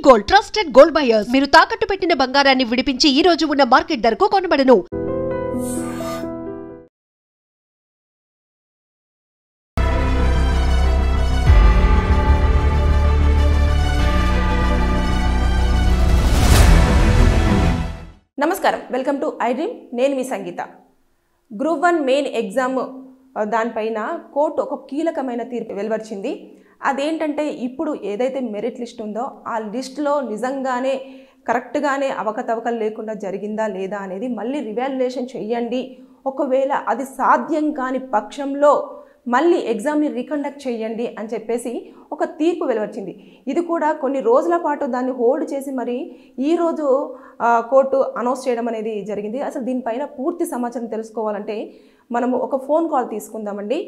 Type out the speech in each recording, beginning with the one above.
Gold trusted gold buyers మీరు తాకట్టు పెట్టిన బంగారాన్ని విడిపించి ఈ రోజు ఉన్న మార్కెట్ ధరకు కొనబడను. నమస్కారం, వెల్కమ్ టు ఐ డ్రీమ్. నేను మీ సంగీత. గ్రూప్ 1 మెయిన్ ఎగ్జామ్ దానిపైన కోర్టు ఒక కీలకమైన తీర్పు వెలువరించింది. అదేంటంటే ఇప్పుడు ఏదైతే మెరిట్ లిస్ట్ ఉందో ఆ లిస్టులో నిజంగానే కరెక్ట్గానే అవకతవకలు లేకుండా జరిగిందా లేదా అనేది మళ్ళీ రివాల్యుయేషన్ చెయ్యండి. ఒకవేళ అది సాధ్యం కాని పక్షంలో మళ్ళీ ఎగ్జామ్ని రీకండక్ట్ చేయండి అని చెప్పేసి ఒక తీర్పు వెలువరించింది. ఇది కూడా కొన్ని రోజుల పాటు దాన్ని హోల్డ్ చేసి మరి ఈరోజు కోర్టు అనౌన్స్ చేయడం అనేది జరిగింది. అసలు దీనిపైన పూర్తి సమాచారం తెలుసుకోవాలంటే మనము ఒక ఫోన్ కాల్ తీసుకుందామండి.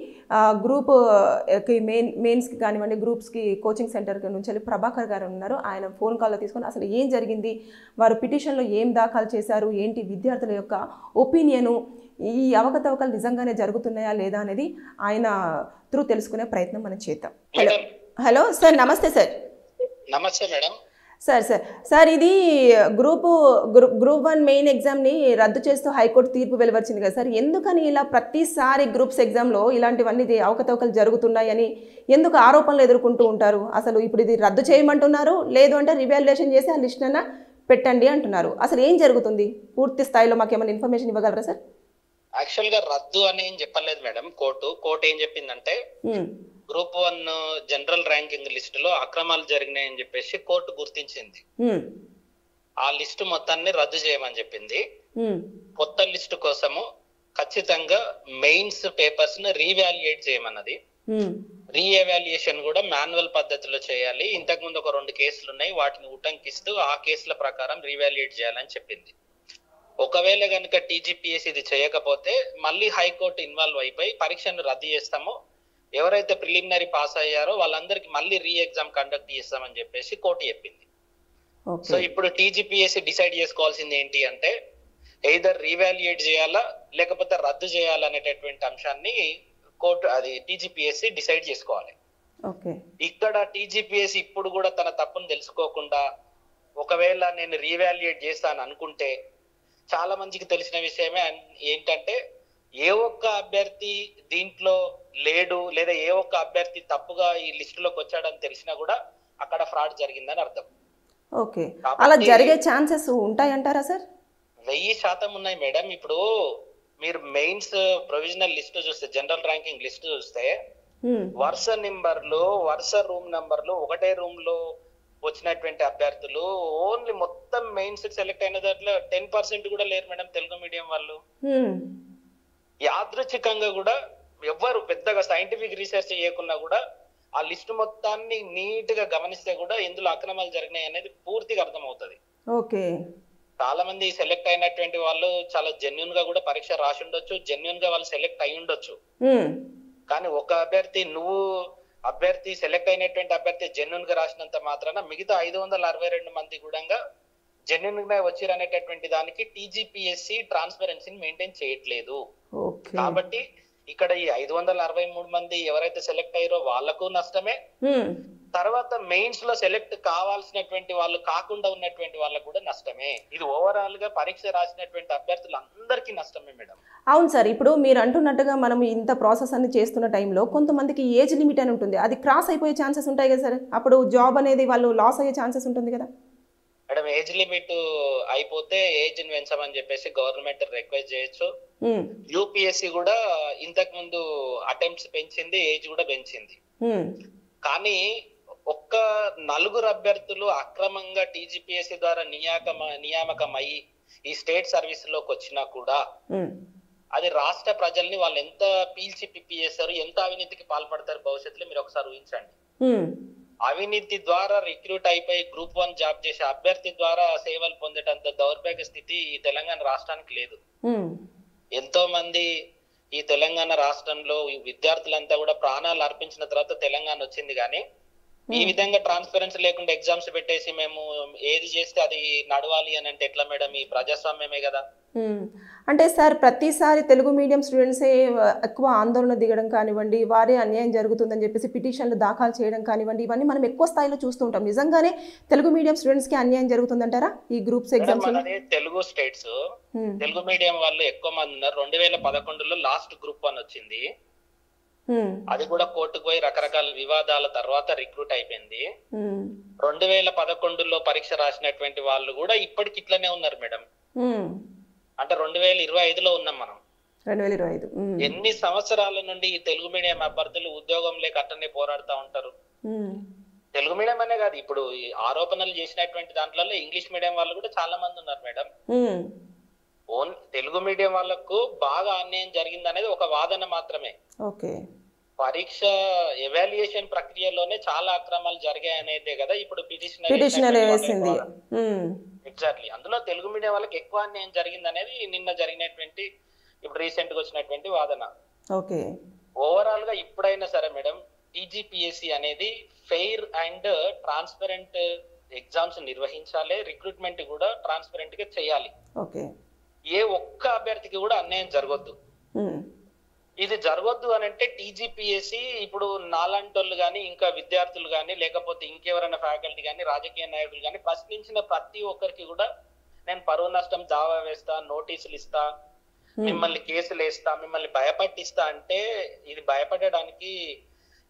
గ్రూప్కి మెయిన్స్కి కానివ్వండి, గ్రూప్స్కి కోచింగ్ సెంటర్ నుంచి వెళ్ళి ప్రభాకర్ గారు ఉన్నారు. ఆయన ఫోన్ కాల్లో తీసుకొని అసలు ఏం జరిగింది, వారు పిటిషన్లో ఏం దాఖలు చేశారు, ఏంటి విద్యార్థుల యొక్క ఒపీనియను, ఈ అవకతవకలు నిజంగానే జరుగుతున్నాయా లేదా అనేది ఆయన త్రూ తెలుసుకునే ప్రయత్నం మనం చేద్దాం. హలో సార్, నమస్తే సార్. నమస్తే మేడం. సార్ ఇది గ్రూప్ 1 మెయిన్ ఎగ్జామ్ని రద్దు చేస్తూ హైకోర్టు తీర్పు వెలువరించింది కదా సార్. ఎందుకని ఇలా ప్రతిసారి గ్రూప్స్ ఎగ్జామ్లో ఇలాంటివన్నీ అవకతవకలు జరుగుతున్నాయని ఎందుకు ఆరోపణలు ఎదుర్కొంటూ ఉంటారు? అసలు ఇప్పుడు ఇది రద్దు చేయమంటున్నారు, లేదు అంటే రివాల్యుయేషన్ చేసి ఆ లిస్ట్ అయినా పెట్టండి అంటున్నారు. అసలు ఏం జరుగుతుంది పూర్తి స్థాయిలో మాకు ఏమైనా ఇన్ఫర్మేషన్ ఇవ్వగలరా సార్? యాక్చువల్గా రద్దు అని ఏం చెప్పలేదు మేడం. కోర్టు ఏం చెప్పిందంటే గ్రూప్ 1 జనరల్ ర్యాంకింగ్ లిస్టులో అక్రమాలు జరిగినాయని చెప్పేసి కోర్టు గుర్తించింది. ఆ లిస్టు మొత్తాన్ని రద్దు చేయమని చెప్పింది. కొత్త లిస్టు కోసము ఖచ్చితంగా మెయిన్స్ పేపర్స్ ని రీవాల్యుయేట్ చేయమన్నది. రీఎవాల్యుయేషన్ కూడా మాన్యువల్ పద్ధతిలో చేయాలి. ఇంతకు ముందు ఒక 2 కేసులు ఉన్నాయి, వాటిని ఉటంకిస్తూ ఆ కేసుల ప్రకారం రీవాల్యుయేట్ చేయాలని చెప్పింది. ఒకవేళ కనుక టీజీపీఎస్ ఇది చేయకపోతే మళ్ళీ హైకోర్టు ఇన్వాల్వ్ అయిపోయి పరీక్షను రద్దు చేస్తాము, ఎవరైతే ప్రిలిమినరీ పాస్ అయ్యారో వాళ్ళందరికీ మళ్ళీ రీ ఎగ్జామ్ కండక్ట్ చేస్తామని చెప్పేసి కోర్టు చెప్పింది. సో ఇప్పుడు టీజీపీఎస్సీ డిసైడ్ చేసుకోవాల్సింది ఏంటి అంటే ఎయిదర్ రీవాల్యుయేట్ చేయాలా లేకపోతే రద్దు చేయాలనేటటువంటి అంశాన్ని కోర్టు అది టీజీపీఎస్సీ డిసైడ్ చేసుకోవాలి. ఇక్కడ టీజీపీఎస్సీ ఇప్పుడు కూడా తన తప్పును తెలుసుకోకుండా ఒకవేళ నేను రీవాల్యుయేట్ చేస్తాను అనుకుంటే చాలా మందికి తెలిసిన విషయమే ఏంటంటే ఏ ఒక్క అభ్యర్థి దీంట్లో లేడు లేదా ఏ ఒక్క అభ్యర్థి తప్పుగా ఈ లిస్టులోకి వచ్చాడని తెలిసినా కూడా అక్కడ ఫ్రాడ్ జరిగిందని అర్థం. ఓకే, అలా జరిగే ఛాన్సెస్ ఉంటాయంటారా సార్? 1000% ఉన్నాయి మేడం. ఇప్పుడు మీరు మెయిన్స్ ప్రొవిజనల్ లిస్ట్ చూస్తే, జనరల్ ర్యాంకింగ్ లిస్ట్ చూస్తే వరుస నెంబర్లు, వరుస రూమ్ నెంబర్లు, ఒకటే రూమ్ లో వచ్చినటువంటి అభ్యర్థులు ఓన్లీ మొత్తం మెయిన్స్ సెలెక్ట్ అయిన దాంట్లో 10% కూడా లేరు మేడం తెలుగు మీడియం వాళ్ళు. యాదృచ్ఛికంగా కూడా ఎవ్వరు పెద్దగా సైంటిఫిక్ రీసెర్చ్ చేయకున్నా కూడా ఆ లిస్ట్ మొత్తాన్ని నీట్ గా గమనిస్తే కూడా ఎందులో అక్రమాలు జరిగినాయి అనేది పూర్తిగా అర్థమవుతుంది. చాలా మంది సెలెక్ట్ అయినటువంటి వాళ్ళు చాలా జెన్యున్ గా కూడా పరీక్ష రాసి ఉండొచ్చు, జెన్యున్ గా వాళ్ళు సెలెక్ట్ అయి ఉండొచ్చు. కానీ ఒక అభ్యర్థి సెలెక్ట్ అయినటువంటి అభ్యర్థి జెన్యున్ గా రాసినంత మాత్రాన మిగతా 562 మంది కూడా జెన్యున్ గా వచ్చారు అనేటటువంటి దానికి టీజీపీఎస్సీ ట్రాన్స్పరెన్సీని మెయింటైన్ చేయట్లేదు. కాబట్టి ఇక్కడ ఈ 563 మంది ఎవరైతే సెలెక్ట్ అయ్యారో వాళ్ళకు నష్టమే, తర్వాత మెయిన్స్ లో సెలెక్ట్ కావాల్సినటువంటి వాళ్ళు కాకుండా ఉన్నటువంటి వాళ్ళకు కూడా నష్టమే. ఇది ఓవరాల్ గా పరీక్ష రాసినటువంటి అభ్యర్థులందరికీ నష్టమే మేడం. అవును సార్, ఇప్పుడు మీరు అంటున్నట్టుగా మనం ఇంత ప్రాసెస్ అన్ని చేస్తున్న టైంలో కొంతమందికి ఏజ్ లిమిట్ అని ఉంటుంది, అది క్రాస్ అయిపోయే ఛాన్సెస్ ఉంటాయి కదా సార్. అప్పుడు జాబ్ అనేది వాళ్ళు లాస్ అయ్యే ఛాన్సెస్ ఉంటుంది కదా మేడం. ఏజ్ లిమిట్ అయిపోతే ఏజ్ ని పెంచమని చెప్పేసి గవర్నమెంట్ రిక్వెస్ట్ చేయొచ్చు. యూపీఎస్సీ కూడా ఇంతకు ముందు అటెంప్ట్స్ పెంచింది, ఏజ్ కూడా పెంచింది. కానీ ఒక్క 4 అభ్యర్థులు అక్రమంగా టీజీపీఎస్సీ ద్వారా నియామకం అయ్యి ఈ స్టేట్ సర్వీస్ లోకి వచ్చినా కూడా అది రాష్ట్ర ప్రజల్ని వాళ్ళు ఎంత పీల్చి పిప్పి చేస్తారు, ఎంత అవినీతికి పాల్పడతారు భవిష్యత్తులో మీరు ఒకసారి ఊహించండి. అవినీతి ద్వారా రిక్రూట్ అయిపోయి గ్రూప్ 1 జాబ్ చేసే అభ్యర్థి ద్వారా సేవలు పొందేటంత దౌర్భాగ్య స్థితి ఈ తెలంగాణ రాష్ట్రానికి లేదు. ఎంతో మంది ఈ తెలంగాణ రాష్ట్రంలో విద్యార్థులంతా కూడా ప్రాణాలు అర్పించిన తర్వాత తెలంగాణ వచ్చింది. కానీ ఈ విధంగా ట్రాన్స్పరెన్సీ లేకుండా ఎగ్జామ్స్ పెట్టేసి మేము ఏది చేస్తే అది నడవాలి అని అంటే ఎట్లా మేడం? ఈ ప్రజాస్వామ్యమే కదా. అంటే సార్ ప్రతిసారి తెలుగు మీడియం స్టూడెంట్సే ఎక్కువ ఆందోళన దిగడం కానివ్వండి, వారే అన్యాయం జరుగుతుందని చెప్పేసి పిటిషన్లు దాఖలు చేయడం కానివ్వండి, ఇవన్నీ మనం ఎక్కువ స్థాయిలో చూస్తూ ఉంటాం. నిజంగానే తెలుగు మీడియం స్టూడెంట్స్కి అన్యాయం జరుగుతుందంటారా ఈ groups exams? Telugu states Telugu medium వాళ్ళు ఎక్కువ మంది ఉన్నారు. 2011లో లాస్ట్ గ్రూప్ 1 వచ్చింది. అది కూడా కోర్టుకు పోయి రకరకాల వివాదాల తర్వాత రిక్రూట్ అయిపోయింది. 2011లో పరీక్ష రాసినటువంటి వాళ్ళు కూడా ఇప్పటికి ఇట్లనే ఉన్నారు మేడం. అంటే 2025లో ఉన్నాం మనం. 2025 ఎన్ని సంవత్సరాల నుండి ఈ తెలుగు మీడియం అభ్యర్థులు ఉద్యోగం లేక అట్టనే పోరాడుతూ ఉంటారు. తెలుగు మీడియం అనే కాదు, ఇప్పుడు ఆరోపణలు చేసినటువంటి దాంట్లో ఇంగ్లీష్ మీడియం వాళ్ళు కూడా చాలా మంది ఉన్నారు మేడం. ఓన్ తెలుగు మీడియం వాళ్ళకు బాగా అన్యాయం జరిగింది అనేది ఒక వాదన మాత్రమే. పరీక్ష ఎవాల్యుయేషన్ ప్రక్రియలోనే చాలా అక్రమాలు జరిగాయి అనేదే కదా ఇప్పుడు పిటిషనర్ వేసింది. ఎగ్జాక్ట్లీ. అందులో తెలుగు మీడియం వాళ్ళకి ఎక్కువ అన్యాయం జరిగింది అనేది నిన్న జరిగినటువంటి ఇప్పుడు రీసెంట్ గా వచ్చినటువంటి వాదన. ఓవరాల్ గా ఇప్పుడైనా సరే మేడం, టీజీపీఎస్సీ అనేది ఫెయిర్ అండ్ ట్రాన్స్పరెంట్ ఎగ్జామ్స్ నిర్వహించాలి. రిక్రూట్మెంట్ కూడా ట్రాన్స్పరెంట్ గా చేయాలి. ఏ ఒక్క అభ్యర్థికి కూడా అన్యాయం జరగొద్దు. ఇది జరగొద్దు అని అంటే టీజీపీఎస్సీ ఇప్పుడు నాలాంటోళ్ళు కానీ, ఇంకా విద్యార్థులు కానీ, లేకపోతే ఇంకెవరైనా ఫ్యాకల్టీ కానీ, రాజకీయ నాయకులు కానీ ప్రశ్నించిన ప్రతి ఒక్కరికి కూడా నేను పరువు నష్టం దావా వేస్తా, నోటీసులు ఇస్తా, మిమ్మల్ని కేసులు వేస్తా, మిమ్మల్ని భయపట్టిస్తా అంటే ఇది భయపడడానికి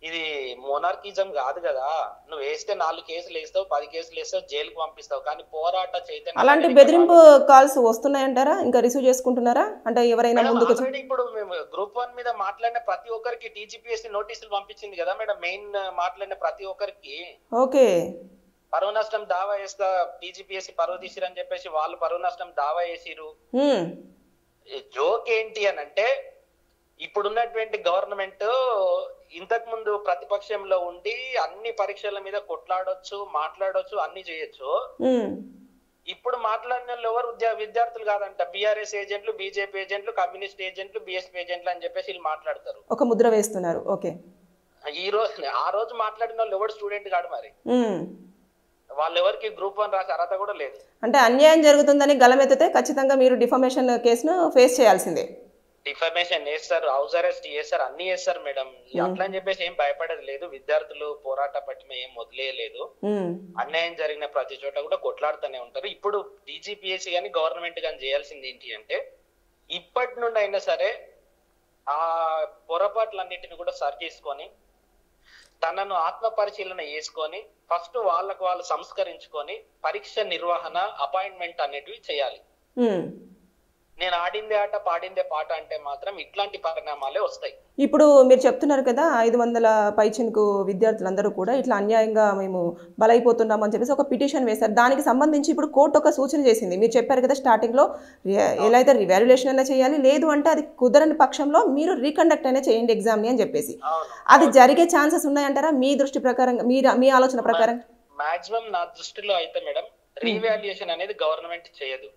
ఇది మోనార్కిజం కాదు కదా. నువ్వు వేస్తే 4 కేసులు వేస్తావు, 10 కేసులు వేస్తావు, జైలుకు పంపిస్తావు. కానీ పోరాట చైతన్యం. అలాంటి బెదిరింపు కాల్స్ వస్తున్నాయంటారా? ఇంకా రిసీవ్ చేసుకుంటున్నారా? అంటే ఎవరైనా ముందుకు ఇప్పుడు మేము గ్రూప్ 1 మీద మాట్లాడిన ప్రతి ఒక్కరికి టీజీపీఎస్సీ నోటీసులు పంపించింది కదా మేడం. మెయిన్ మాట్లాడిన ప్రతి ఒక్కరికి పరువు నష్టం దావా వేస్తా, టీజీపీఎస్సీ పరువు తీసిరని చెప్పేసి వాళ్ళు పరువు నష్టం దావా వేసిరు. జోక్ ఏంటి అని అంటే ఇప్పుడున్నటువంటి గవర్నమెంట్ ఇంతకు ముందు ప్రతిపక్షంలో ఉండి అన్ని పరీక్షల మీద కొట్లాడొచ్చు, మాట్లాడొచ్చు, అన్ని చేయొచ్చు. ఇప్పుడు మాట్లాడిన వాళ్ళు ఎవరు విద్యార్థులు కాదంట, బీఆర్ఎస్ ఏజెంట్లు, బీజేపీ ఏజెంట్లు, కమ్యూనిస్ట్ ఏజెంట్లు, బీఎస్పీ ఏజెంట్లు అని చెప్పేసి వీళ్ళు మాట్లాడతారు. ఒక ముద్ర వేస్తున్నారు. ఆ రోజు మాట్లాడిన వాళ్ళు ఎవరు స్టూడెంట్ కాదు. మరి వాళ్ళు ఎవరికి గ్రూప్ 1 రాసే అర్హత కూడా లేదు. అంటే అన్యాయం జరుగుతుందని గలమెత్తితే ఖచ్చితంగా మీరు డిఫమేషన్ కేసును ఫేస్ చేయాల్సిందే. డిఫమేషన్ చేస్తారు, హౌస్ అరెస్ట్ చేస్తారు, అన్ని చేస్తారు మేడం. అట్లా అని చెప్పేసి ఏం భయపడేది లేదు. విద్యార్థులు పోరాట పట్టిన ఏం వదిలేయలేదు. అన్యాయం జరిగిన ప్రతి చోట కూడా కొట్లాడుతూనే ఉంటారు. ఇప్పుడు టీజీపీఎస్సీ కానీ గవర్నమెంట్ కానీ చేయాల్సింది ఏంటి అంటే ఇప్పటి నుండి అయినా సరే ఆ పొరపాట్లన్నిటిని కూడా సరి చేసుకొని తనను ఆత్మ పరిశీలన చేసుకొని ఫస్ట్ వాళ్ళకు వాళ్ళు సంస్కరించుకొని పరీక్ష నిర్వహణ, అపాయింట్మెంట్ అనేటివి చేయాలి. నేను ఆడిందే ఆట పాడిందే పాట అంటే మాత్రం ఇట్లాంటి పరిణామాలే వస్తాయి. ఇప్పుడు మీరు చెప్తున్నారు కదా 500 పైచినుకు విద్యార్థులందరూ కూడా ఇట్లా అన్యాయంగా మేము బలైపోతున్నాం అని చెప్పేసి ఒక పిటిషన్ వేశారు. దానికి సంబంధించి ఇప్పుడు కోర్టు ఒక సూచన చేసింది. మీరు చెప్పారు కదా స్టార్టింగ్లో ఎలా అయితే రివాల్యుయేషన్ అయినా చేయాలి, లేదు అంటే అది కుదరని పక్షంలో మీరు రీకండక్ట్ అయినా చేయండి ఎగ్జామ్ని అని చెప్పేసి. అది జరిగే ఛాన్సెస్ ఉన్నాయంటారా మీ దృష్టి ప్రకారం, మీ ఆలోచన ప్రకారం? మాక్సిమం నా దృష్టిలో అయితే మేడం రీవాల్యుయేషన్ అనేది గవర్నమెంట్ చేయదు.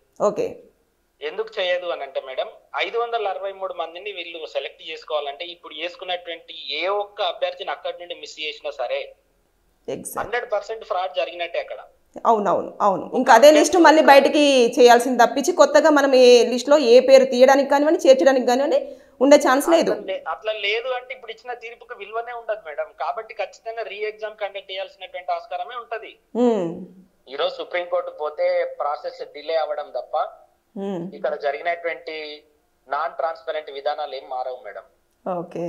ఎందుకు చేయదు అని అంటే మేడం 563 మందిని వీళ్ళు సెలెక్ట్ చేసుకోవాలంటే ఇప్పుడు చేసుకున్నటువంటి ఏ ఒక్క అభ్యర్థిని అక్కడి నుండి మిస్ చేసినా సరే 100% ఫ్రాడ్ జరిగినట్టే అక్కడ. అవును. ఇంకా అదే లిస్ట్ మళ్ళీ బయటికి చేయాల్సింది తప్పించి కొత్తగా మనం ఏ లిస్ట్ లో ఏ పేరు తీయడానికి కానివ్వండి, చేర్చడానికి కానివ్వండి ఉండే ఛాన్స్ లేదు. అట్లా లేదు అంటే ఇప్పుడు ఇచ్చిన తీర్పుకు విలువనే ఉండదు మేడం. కాబట్టి ఖచ్చితంగా రీ ఎగ్జామ్ కండక్ట్ చేయాల్సినటువంటి ఆస్కారమే ఉంటది. ఈరోజు సుప్రీంకోర్టు పోతే ప్రాసెస్ డిలే అవ్వడం తప్ప ఇక్కడ జరిగినటువంటి నాన్ ట్రాన్స్పరెంట్ విధానాలు ఏం మారవు మేడం.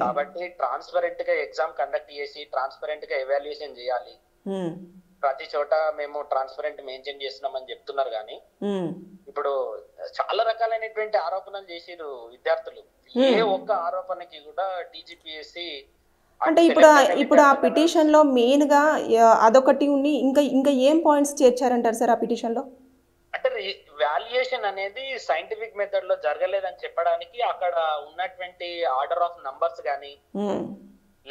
కాబట్టి ట్రాన్స్పరెంట్ గా ఎగ్జామ్ కండక్ట్ చేసి ట్రాన్స్పరెంట్ గా ఎవాల్యుయేషన్ చేయాలి. ప్రతి చోట మేము ట్రాన్స్పరెంట్ మెయింటైన్ చేస్తున్నామని చెప్తున్నారు కానీ ఇప్పుడు చాలా రకాలైనటువంటి ఆరోపణలు చేసిరు విద్యార్థులు. ఏ ఒక్క ఆరోపణకి కూడా టీజీపీఎస్సీ అంటే ఇప్పుడు ఆ పిటిషన్ లో మెయిన్ గా అదొకటి ఉండి ఇంకా ఏం పాయింట్స్ చేర్చారంటారు సార్ ఆ పిటిషన్ లో? అంటే వాల్యుయేషన్ అనేది సైంటిఫిక్ మెథడ్ లో జరగలేదని చెప్పడానికి అక్కడ ఉన్నటువంటి ఆర్డర్ ఆఫ్ నంబర్స్ గానీ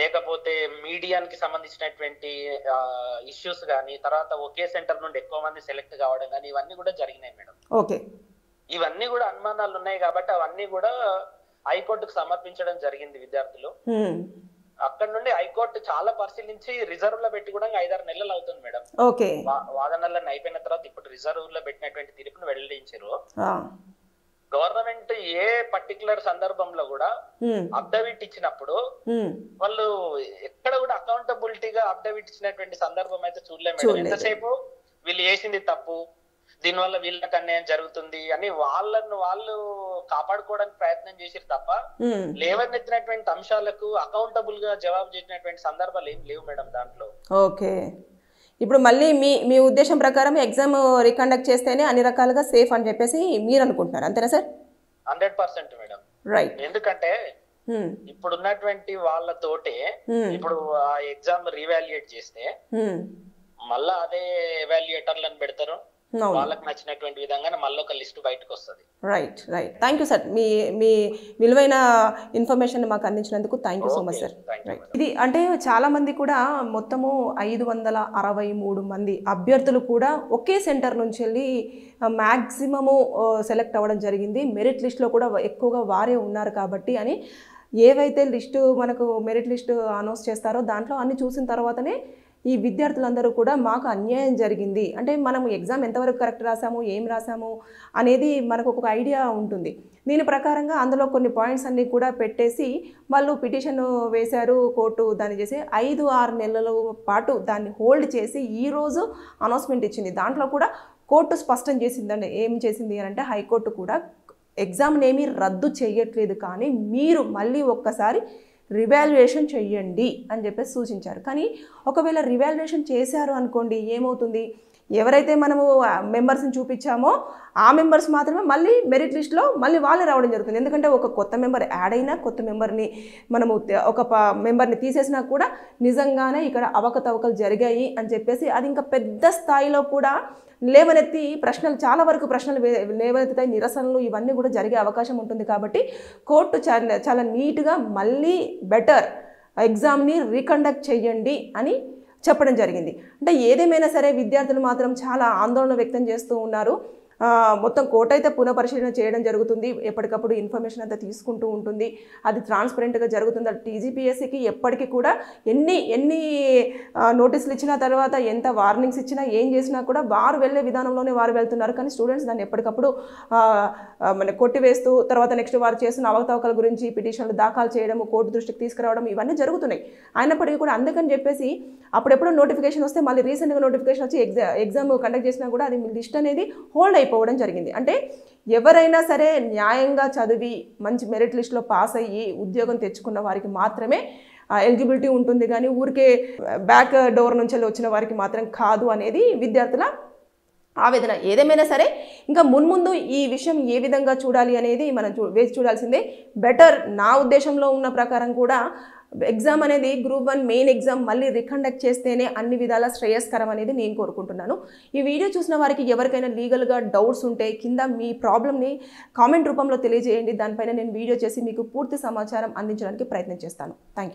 లేకపోతే మీడియానికి సంబంధించినటువంటి ఇష్యూస్ గానీ తర్వాత ఒకే సెంటర్ నుండి ఎక్కువ మంది సెలెక్ట్ కావడం కానీ ఇవన్నీ కూడా జరిగినాయి మేడం. ఇవన్నీ కూడా అనుమానాలు ఉన్నాయి కాబట్టి అవన్నీ కూడా హైకోర్టుకు సమర్పించడం జరిగింది విద్యార్థులు. అక్కడ నుండి హైకోర్టు చాలా పరిశీలించి రిజర్వ్ లో పెట్టి కూడా 5-6 నెలలు అవుతుంది మేడం. ఓకే, వాదనలను అయిపోయిన తర్వాత ఇప్పుడు రిజర్వ్ లో పెట్టినటువంటి తీర్పును వెల్లడించారు. గవర్నమెంట్ ఏ పర్టికులర్ సందర్భంలో కూడా అఫిడవిట్ ఇచ్చినప్పుడు వాళ్ళు ఎక్కడ కూడా అకౌంటబిలిటీగా అఫిడవిట్ ఇచ్చినటువంటి సందర్భం అయితే చూడలేము. ఎంతసేపు వీళ్ళు చేసింది తప్పు, దీనివల్ల వీళ్ళకి అన్యాయం జరుగుతుంది అని వాళ్ళు కాపాడుకోవడానికి ప్రయత్నం చేసిరు తప్ప లేవనెత్తినటువంటి అంశాలకు అకౌంటబుల్ గా జవాబు చేసినటువంటి సందర్భాలు ఏం లేవు మేడం దాంట్లో. ఓకే, ఇప్పుడు మళ్ళీ మీ ఉద్దేశం ప్రకారం ఎగ్జామ్ రీకండక్ట్ చేస్తేనే అన్ని రకాలుగా సేఫ్ అని చెప్పేసి మీరు అనుకుంటున్నారు, అంతేనా సార్? 100% మేడం. రైట్. ఎందుకంటే ఇప్పుడు ఉన్నటువంటి వాళ్ళతోటే ఇప్పుడు ఆ ఎగ్జామ్ రీవాల్యుయేట్ చేస్తే మళ్ళా అదే ఎవాల్యుయేటర్లను పెడతారు, వాళ్ళకి నచ్చినటువంటి విధంగానే మళ్ళీ ఒక లిస్ట్ బయటకు వస్తుంది. రైట్. థ్యాంక్ యూ సార్, మీ విలువైన ఇన్ఫర్మేషన్ మాకు అందించినందుకు thank you so much sir. ఇది అంటే చాలా మంది కూడా మొత్తము 563 మంది అభ్యర్థులు కూడా ఒకే సెంటర్ నుంచి వెళ్ళి మ్యాక్సిమము సెలెక్ట్ అవ్వడం జరిగింది. మెరిట్ లిస్ట్లో కూడా ఎక్కువగా వారే ఉన్నారు కాబట్టి అని ఏవైతే మనకు మెరిట్ లిస్టు అనౌన్స్ చేస్తారో దాంట్లో అన్ని చూసిన తర్వాతనే ఈ విద్యార్థులందరూ కూడా మాకు అన్యాయం జరిగింది అంటే మనం ఎగ్జామ్ ఎంతవరకు కరెక్ట్ రాసాము, ఏం రాసాము అనేది మనకు ఒక ఐడియా ఉంటుంది. దీని ప్రకారంగా అందులో కొన్ని పాయింట్స్ అన్నీ కూడా పెట్టేసి వాళ్ళు పిటిషన్ వేశారు, కోర్టు దాన్ని చేసి 5-6 నెలల పాటు దాన్ని హోల్డ్ చేసి ఈరోజు అనౌన్స్మెంట్ ఇచ్చింది. దాంట్లో కూడా కోర్టు స్పష్టం చేసిందండి. ఏం చేసింది అని అంటే హైకోర్టు కూడా ఎగ్జామ్ని ఏమీ రద్దు చేయట్లేదు, కానీ మీరు మళ్ళీ ఒక్కసారి రివాల్యుయేషన్ చెయ్యండి అని చెప్పేసి సూచించారు. కానీ ఒకవేళ రివాల్యుయేషన్ చేశారు అనుకోండి, ఏమవుతుంది, ఎవరైతే మనము మెంబర్స్ని చూపించామో ఆ మెంబర్స్ మాత్రమే మళ్ళీ మెరిట్ లిస్ట్లో మళ్ళీ వాళ్ళే రావడం జరుగుతుంది. ఎందుకంటే ఒక కొత్త మెంబర్ యాడ్ అయినా కొత్త మెంబర్ని మనము ఒక మెంబర్ని తీసేసినా కూడా నిజంగానే ఇక్కడ అవకతవకలు జరిగాయి అని చెప్పేసి అది ఇంకా పెద్ద స్థాయిలో కూడా లేవనెత్తి ప్రశ్నలు చాలా వరకు ప్రశ్నలు లేవనెత్తుతాయి, నిరసనలు ఇవన్నీ కూడా జరిగే అవకాశం ఉంటుంది. కాబట్టి కోర్టు చాలా నీట్గా మళ్ళీ బెటర్ ఎగ్జామ్ని రీకండక్ట్ చేయండి అని చెప్పడం జరిగింది. అంటే ఏదేమైనా సరే విద్యార్థులు మాత్రం చాలా ఆందోళన వ్యక్తం చేస్తూ ఉన్నారు. మొత్తం కోర్టు అయితే పునఃపరిశీలన చేయడం జరుగుతుంది, ఎప్పటికప్పుడు ఇన్ఫర్మేషన్ అంతా తీసుకుంటూ ఉంటుంది, అది ట్రాన్స్పరెంట్గా జరుగుతుంది. టీజీపీఎస్సీకి ఎప్పటికీ కూడా ఎన్ని నోటీసులు ఇచ్చినా తర్వాత ఎంత వార్నింగ్స్ ఇచ్చినా ఏం చేసినా కూడా వారు వెళ్ళే విధానంలోనే వారు వెళ్తున్నారు. కానీ స్టూడెంట్స్ దాన్ని ఎప్పటికప్పుడు కొట్టివేస్తూ తర్వాత నెక్స్ట్ వారు చేస్తున్న అవకతవకల గురించి పిటిషన్లు దాఖలు చేయడం, కోర్టు దృష్టికి తీసుకురావడం ఇవన్నీ జరుగుతున్నాయి. అయినప్పటికీ కూడా అందుకని చెప్పేసి అప్పుడెప్పుడు నోటిఫికేషన్ వస్తే మళ్ళీ రీసెంట్గా నోటిఫికేషన్ వచ్చి ఎగ్జామ్ కండక్ట్ చేసినా కూడా అది లిస్ట్ అనేది హోల్డ్ అయిపోవడం జరిగింది. అంటే ఎవరైనా సరే న్యాయంగా చదివి మంచి మెరిట్ లిస్ట్లో పాస్ అయ్యి ఉద్యోగం తెచ్చుకున్న వారికి మాత్రమే ఎలిజిబిలిటీ ఉంటుంది, కానీ ఊరికే బ్యాక్ డోర్ నుంచి వచ్చిన వారికి మాత్రం కాదు అనేది విద్యార్థుల ఆవేదన. ఏదేమైనా సరే ఇంకా మున్ముందు ఈ విషయం ఏ విధంగా చూడాలి అనేది మనం వేసి చూడాల్సిందే. బెటర్ నా ఉద్దేశంలో ఉన్న ప్రకారం కూడా ఎగ్జామ్ అనేది గ్రూప్ 1 మెయిన్ ఎగ్జామ్ మళ్ళీ రీకండక్ట్ చేస్తేనే అన్ని విధాల శ్రేయస్కరం అనేది నేను కోరుకుంటున్నాను. ఈ వీడియో చూసిన వారికి ఎవరికైనా లీగల్గా డౌట్స్ ఉంటే కింద మీ ప్రాబ్లమ్ని కామెంట్ రూపంలో తెలియజేయండి. దానిపైన నేను వీడియో చేసి మీకు పూర్తి సమాచారం అందించడానికి ప్రయత్నం చేస్తాను. Thank you.